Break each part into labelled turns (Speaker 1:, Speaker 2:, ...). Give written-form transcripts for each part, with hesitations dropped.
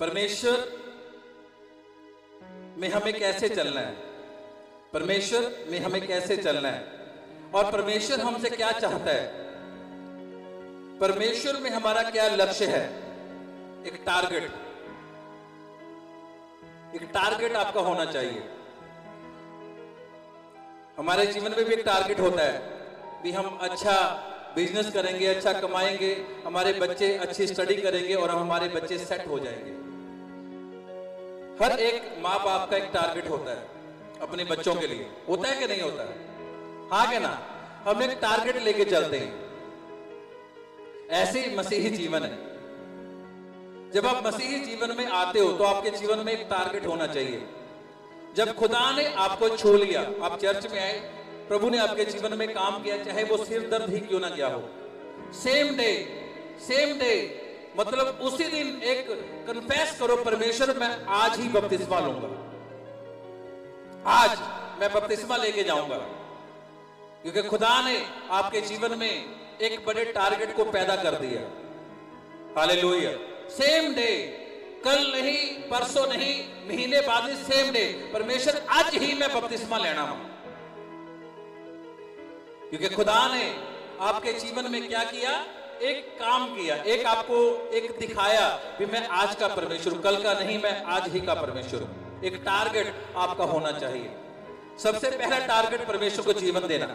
Speaker 1: परमेश्वर में हमें कैसे चलना है, परमेश्वर में हमें कैसे चलना है और परमेश्वर हमसे क्या चाहता है, परमेश्वर में हमारा क्या लक्ष्य है। एक टारगेट आपका होना चाहिए। हमारे जीवन में भी एक टारगेट होता है भी हम अच्छा बिजनेस करेंगे, अच्छा कमाएंगे, हमारे बच्चे अच्छी स्टडी करेंगे और हमारे बच्चे सेट हो जाएंगे। हर एक माँ बाप का एक टारगेट होता है अपने बच्चों के लिए, होता है कि नहीं होता है? हाँ क्या ना? हम एक टारगेट लेके चलते हैं। ऐसे ही मसीही जीवन है। जब आप मसीही जीवन में आते हो तो आपके जीवन में एक टारगेट होना चाहिए। जब खुदा ने आपको छू लिया, आप चर्च में आए, प्रभु ने आपके जीवन में काम किया, चाहे वो सिर दर्द ही क्यों ना गया हो, सेम डे मतलब उसी दिन एक कन्फेस करो, परमेश्वर मैं आज ही बपतिस्मा लूंगा, आज मैं बपतिस्मा लेके जाऊंगा, क्योंकि खुदा ने आपके जीवन में एक बड़े टारगेट को पैदा कर दिया। हालेलुया। सेम डे, कल नहीं, परसों नहीं, महीने बाद ही, सेम डे, परमेश्वर आज ही मैं बपतिस्मा लेना हूं, क्योंकि खुदा ने आपके जीवन में क्या किया, एक काम किया, एक आपको एक दिखाया कि मैं आज का परमेश्वर, कल का नहीं, मैं आज ही का परमेश्वर हूं। एक टारगेट आपका होना चाहिए। सबसे पहला टारगेट परमेश्वर को जीवन देना।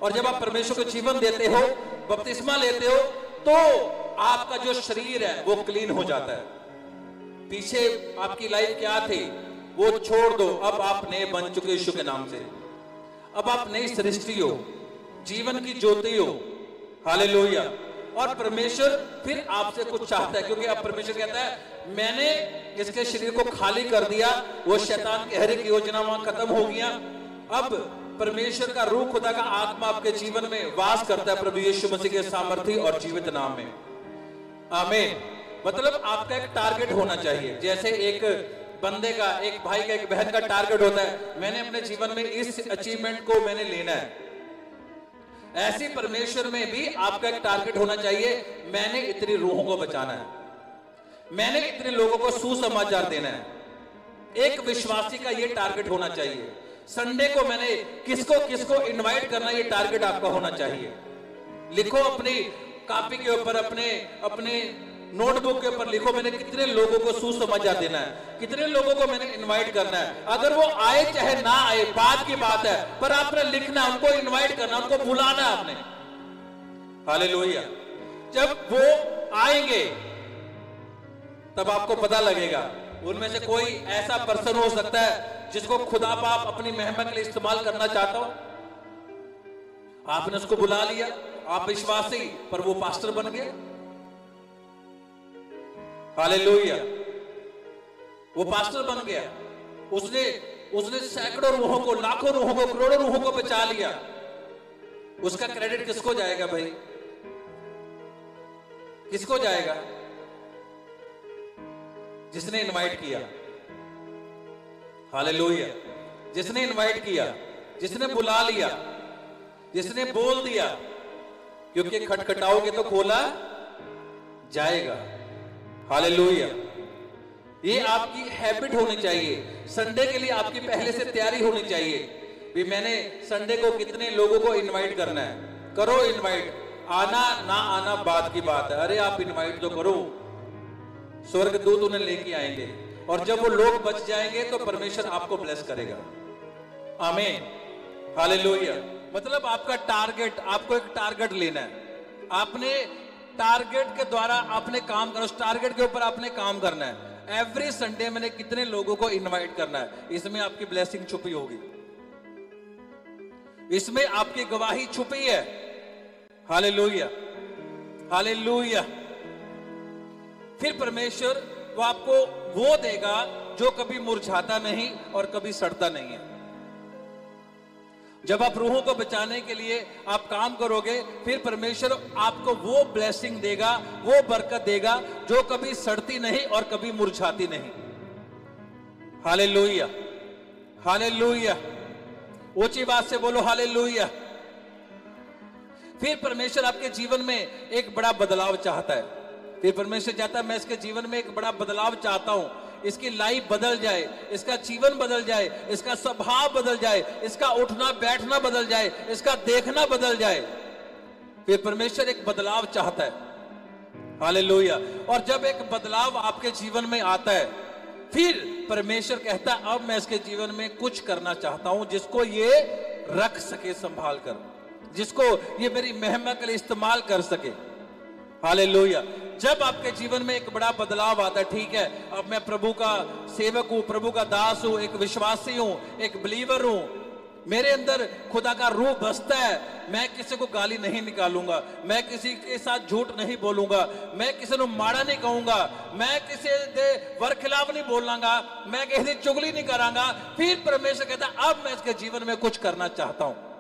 Speaker 1: और जब आप परमेश्वर को जीवन देते हो, बपतिस्मा लेते हो, तो आपका जो शरीर है वो क्लीन हो जाता है। पीछे आपकी लाइफ क्या थी वो छोड़ दो, अब आप नए बन चुके यीशु के नाम से। अब आप नई सृष्टि हो, जीवन की ज्योति हो। हालेलुया। और परमेश्वर फिर आपसे कुछ चाहता है, क्योंकि अब परमेश्वर कहता है मैंने इसके शरीर को खाली कर दिया, वो शैतान की हर एक योजना वहां खत्म हो गया। अब परमेश्वर का रूह, खुदा का आत्मा आपके जीवन में वास करता है, प्रभु यीशु मसीह के सामर्थी और जीवित नाम में। आमीन। मतलब आपका एक टारगेट होना चाहिए। जैसे एक बंदे का, एक भाई का, एक बहन का टारगेट होता है, मैंने अपने जीवन में इस अचीवमेंट को मैंने लेना है। ऐसे परमेश्वर में भी आपका एक टारगेट होना चाहिए, मैंने इतनी रूहों को बचाना है, मैंने इतने लोगों को सुसमाचार देना है। एक विश्वासी का ये टारगेट होना चाहिए। संडे को मैंने किसको किसको इनवाइट करना, ये टारगेट आपका होना चाहिए। लिखो अपनी कॉपी के ऊपर, अपने नोटबुक के ऊपर लिखो, मैंने कितने लोगों को सुसमाचार देना है, कितने लोगों को मैंने इनवाइट करना है। अगर वो आए चाहे ना आए, बात की बात है, पर आपने लिखना, उनको इनवाइट करना, उनको बुलाना आपने। हालेलुया। जब वो आएंगे तब आपको पता लगेगा, उनमें से कोई ऐसा पर्सन हो सकता है जिसको खुदा बाप अपनी महिमा के लिए इस्तेमाल करना चाहता हो। आपने उसको बुला लिया, आप विश्वासी, पर वो पास्टर बन गया। हालेलुया। वो पास्टर बन गया, उसने सैकड़ों रूहों को, लाखों रूहों को, करोड़ों रूहों को बचा लिया। उसका क्रेडिट किसको जाएगा भाई? किसको जाएगा? जिसने इनवाइट किया। हालेलुया। जिसने इनवाइट किया, जिसने बुला लिया, जिसने बोल दिया, क्योंकि खटखटाओगे तो खोला जाएगा। हालेलुया। ये आपकी हैबिट होनी चाहिए। संडे के लिए आपकी पहले से तैयारी होनी चाहिए भी मैंने संडे को कितने लोगों को इनवाइट करना है। करो इनवाइट, आना ना आना बात की बात है। अरे आप इनवाइट तो करो, स्वर्गदूत उन्हें लेके आएंगे, और जब वो लोग बच जाएंगे तो परमेश्वर आपको ब्लेस करेगा। आमीन। हालेलुया। मतलब आपका टारगेट, आपको एक टारगेट लेना है। आपने टारगेट के द्वारा आपने काम करना, उस टारगेट के ऊपर आपने काम करना है। एवरी संडे मैंने कितने लोगों को इनवाइट करना है, इसमें आपकी ब्लेसिंग छुपी होगी, इसमें आपकी गवाही छुपी है। हालेलुया। हालेलुया। फिर परमेश्वर वो आपको वो देगा जो कभी मुरझाता नहीं और कभी सड़ता नहीं है। जब आप रूहों को बचाने के लिए आप काम करोगे, फिर परमेश्वर आपको वो ब्लेसिंग देगा, वो बरकत देगा जो कभी सड़ती नहीं और कभी मुरझाती नहीं। हालेलुया। हालेलुया। ऊंची बात से बोलो हालेलुया। फिर परमेश्वर आपके जीवन में एक बड़ा बदलाव चाहता है। फिर परमेश्वर चाहता है मैं इसके जीवन में एक बड़ा बदलाव चाहता हूं, इसकी लाइफ बदल जाए, इसका जीवन बदल जाए, इसका स्वभाव बदल जाए, इसका उठना बैठना बदल जाए, इसका देखना बदल जाए। फिर परमेश्वर एक बदलाव चाहता है। हालेलुया। और जब एक बदलाव आपके जीवन में आता है, फिर परमेश्वर कहता है अब मैं इसके जीवन में कुछ करना चाहता हूं जिसको ये रख सके संभाल कर, जिसको ये मेरी महिमा के लिए इस्तेमाल कर सके। हालेलुया। जब आपके जीवन में एक बड़ा बदलाव आता है, ठीक है अब मैं प्रभु का सेवक हूं, प्रभु का दास हूं, एक विश्वासी हूं, एक बिलीवर हूं, मेरे अंदर खुदा का रूह बसता है, मैं किसी को गाली नहीं निकालूंगा, मैं किसी के साथ झूठ नहीं बोलूंगा, मैं किसी को माड़ा नहीं कहूंगा, मैं किसी दे वर खिलाफ नहीं बोलांगा, मैं किसी चुगली नहीं करांगा। फिर परमेश्वर कहता अब मैं इसके जीवन में कुछ करना चाहता हूं।